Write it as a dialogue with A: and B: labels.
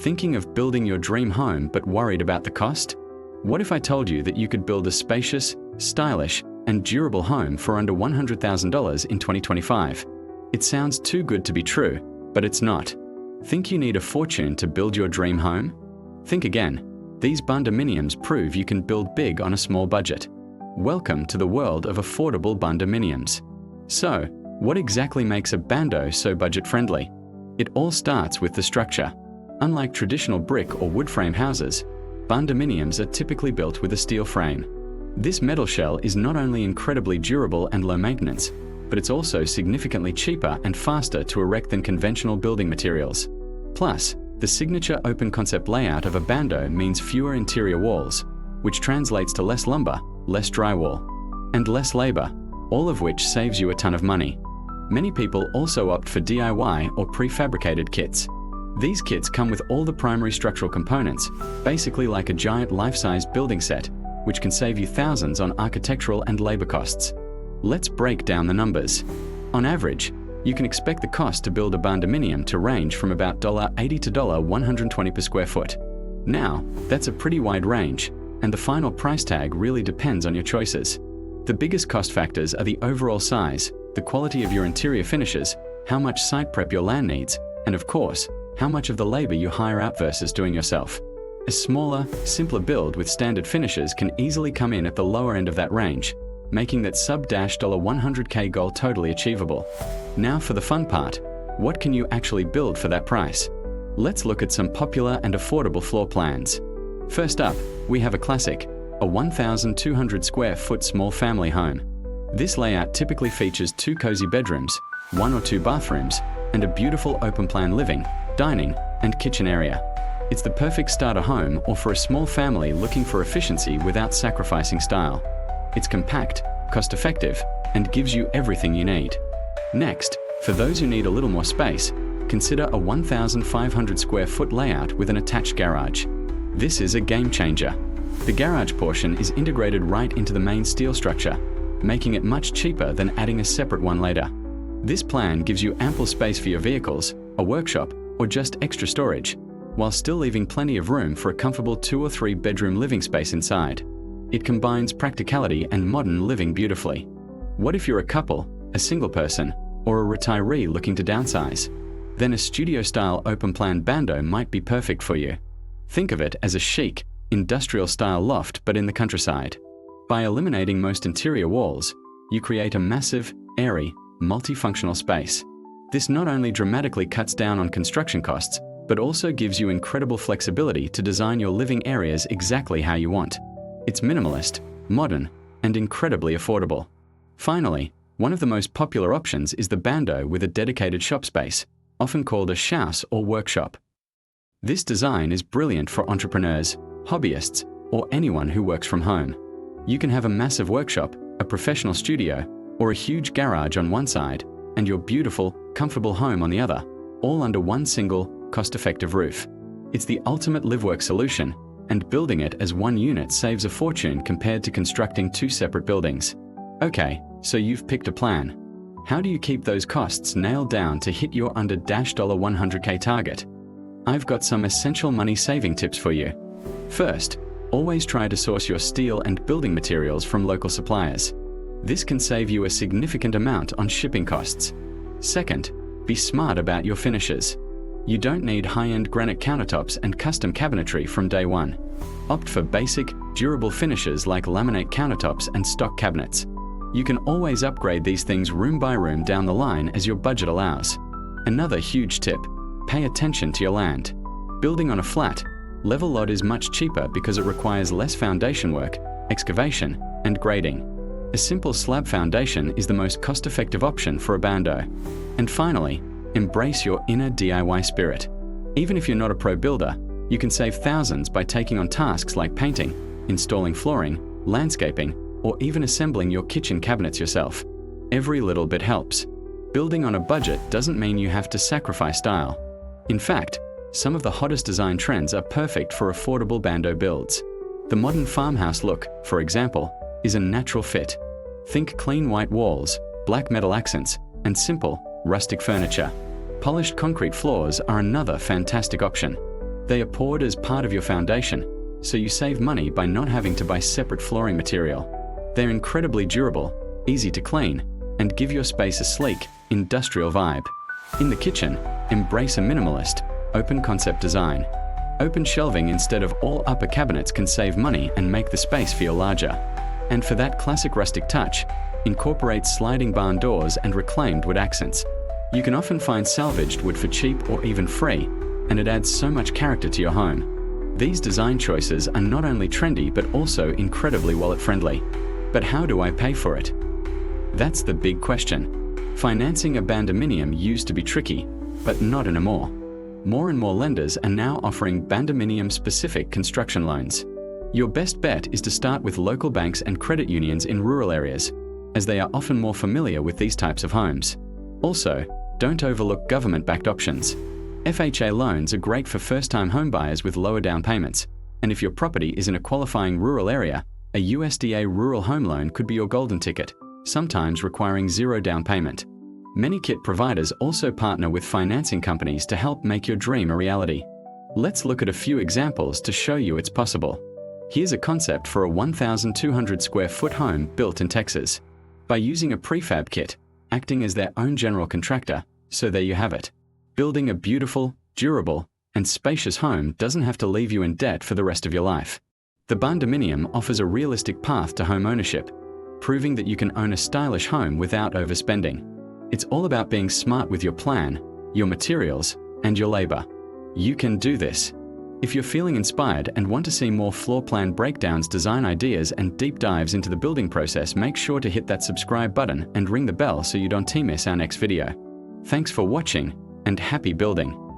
A: Thinking of building your dream home but worried about the cost? What if I told you that you could build a spacious, stylish, and durable home for under $100,000 in 2025? It sounds too good to be true, but it's not. Think you need a fortune to build your dream home? Think again. These Barndominiums prove you can build big on a small budget. Welcome to the world of affordable Barndominiums. So, what exactly makes a bando so budget-friendly? It all starts with the structure. Unlike traditional brick or wood frame houses, Barndominiums are typically built with a steel frame. This metal shell is not only incredibly durable and low maintenance, but it's also significantly cheaper and faster to erect than conventional building materials. Plus, the signature open concept layout of a bando means fewer interior walls, which translates to less lumber, less drywall, and less labor, all of which saves you a ton of money. Many people also opt for DIY or prefabricated kits. These kits come with all the primary structural components, basically like a giant life-size building set, which can save you thousands on architectural and labor costs. Let's break down the numbers. On average, you can expect the cost to build a Barndominium to range from about $80 to $120 per square foot. Now, that's a pretty wide range, and the final price tag really depends on your choices. The biggest cost factors are the overall size, the quality of your interior finishes, how much site prep your land needs, and of course, how much of the labor you hire out versus doing yourself. A smaller, simpler build with standard finishes can easily come in at the lower end of that range, making that sub-$100K goal totally achievable. Now for the fun part, what can you actually build for that price? Let's look at some popular and affordable floor plans. First up, we have a classic, a 1,200 square foot small family home. This layout typically features 2 cozy bedrooms, 1 or 2 bathrooms, and a beautiful open-plan living, dining, and kitchen area. It's the perfect starter home or for a small family looking for efficiency without sacrificing style. It's compact, cost-effective, and gives you everything you need. Next, for those who need a little more space, consider a 1,500 square foot layout with an attached garage. This is a game changer. The garage portion is integrated right into the main steel structure, making it much cheaper than adding a separate one later. This plan gives you ample space for your vehicles, a workshop, or just extra storage, while still leaving plenty of room for a comfortable 2 or 3 bedroom living space inside. It combines practicality and modern living beautifully. What if you're a couple, a single person, or a retiree looking to downsize? Then a studio-style open-plan bando might be perfect for you. Think of it as a chic, industrial-style loft but in the countryside. By eliminating most interior walls, you create a massive, airy, multifunctional space. This not only dramatically cuts down on construction costs, but also gives you incredible flexibility to design your living areas exactly how you want. It's minimalist, modern, and incredibly affordable. Finally, one of the most popular options is the bando with a dedicated shop space, often called a house or workshop. This design is brilliant for entrepreneurs, hobbyists, or anyone who works from home. You can have a massive workshop, a professional studio, or a huge garage on one side, and your beautiful, comfortable home on the other, all under one single, cost-effective roof. It's the ultimate live-work solution, and building it as one unit saves a fortune compared to constructing 2 separate buildings. Okay, so you've picked a plan. How do you keep those costs nailed down to hit your under $100K target? I've got some essential money-saving tips for you. First, always try to source your steel and building materials from local suppliers. This can save you a significant amount on shipping costs. Second, be smart about your finishes. You don't need high-end granite countertops and custom cabinetry from day one. Opt for basic, durable finishes like laminate countertops and stock cabinets. You can always upgrade these things room by room down the line as your budget allows. Another huge tip, pay attention to your land. Building on a flat, level lot is much cheaper because it requires less foundation work, excavation, and grading. A simple slab foundation is the most cost-effective option for a bando. And finally, embrace your inner DIY spirit. Even if you're not a pro builder, you can save thousands by taking on tasks like painting, installing flooring, landscaping, or even assembling your kitchen cabinets yourself. Every little bit helps. Building on a budget doesn't mean you have to sacrifice style. In fact, some of the hottest design trends are perfect for affordable bando builds. The modern farmhouse look, for example, is a natural fit. Think clean white walls, black metal accents, and simple, rustic furniture. Polished concrete floors are another fantastic option. They are poured as part of your foundation, so you save money by not having to buy separate flooring material. They're incredibly durable, easy to clean, and give your space a sleek, industrial vibe. In the kitchen, embrace a minimalist, open concept design. Open shelving instead of all upper cabinets can save money and make the space feel larger. And for that classic rustic touch, incorporate sliding barn doors and reclaimed wood accents. You can often find salvaged wood for cheap or even free, and it adds so much character to your home. These design choices are not only trendy but also incredibly wallet-friendly. But how do I pay for it? That's the big question. Financing a barndominium used to be tricky, but not anymore. More and more lenders are now offering barndominium-specific construction loans. Your best bet is to start with local banks and credit unions in rural areas, as they are often more familiar with these types of homes. Also, don't overlook government-backed options. FHA loans are great for first-time homebuyers with lower down payments, and if your property is in a qualifying rural area, a USDA rural home loan could be your golden ticket, sometimes requiring zero down payment. Many kit providers also partner with financing companies to help make your dream a reality. Let's look at a few examples to show you it's possible. Here's a concept for a 1,200 square foot home built in Texas. By using a prefab kit, acting as their own general contractor, so there you have it. Building a beautiful, durable, and spacious home doesn't have to leave you in debt for the rest of your life. The Barndominium offers a realistic path to home ownership, proving that you can own a stylish home without overspending. It's all about being smart with your plan, your materials, and your labor. You can do this. If you're feeling inspired and want to see more floor plan breakdowns, design ideas, and deep dives into the building process, make sure to hit that subscribe button and ring the bell so you don't miss our next video. Thanks for watching, and happy building!